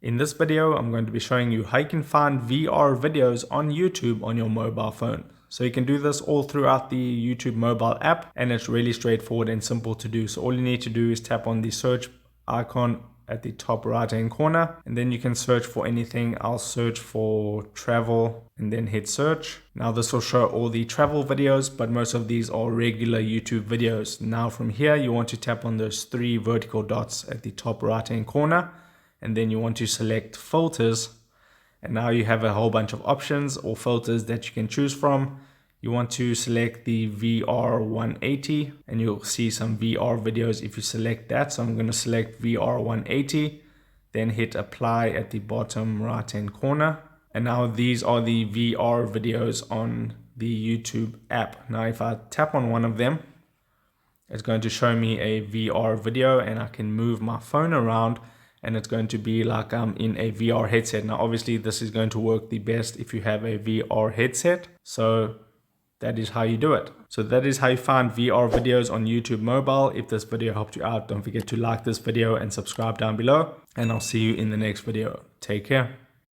In this video, I'm going to be showing you how you can find VR videos on YouTube on your mobile phone. So you can do this all throughout the YouTube mobile app, and it's really straightforward and simple to do. So all you need to do is tap on the search icon at the top right hand corner, and then you can search for anything. I'll search for travel and then hit search. Now this will show all the travel videos, but most of these are regular YouTube videos. Now from here, you want to tap on those three vertical dots at the top right hand corner, and then you want to select filters. And now you have a whole bunch of options or filters that you can choose from. You want to select the VR 180, and you'll see some VR videos if you select that. So I'm going to select VR 180, then hit apply at the bottom right hand corner. And now these are the VR videos on the YouTube app. Now if I tap on one of them, it's going to show me a VR video, and I can move my phone around, and it's going to be like I'm in a VR headset. Now obviously this is going to work the best if you have a VR headset. So that is how you do it. So that is how you find VR videos on YouTube mobile. If this video helped you out, don't forget to like this video and subscribe down below, and I'll see you in the next video. Take care.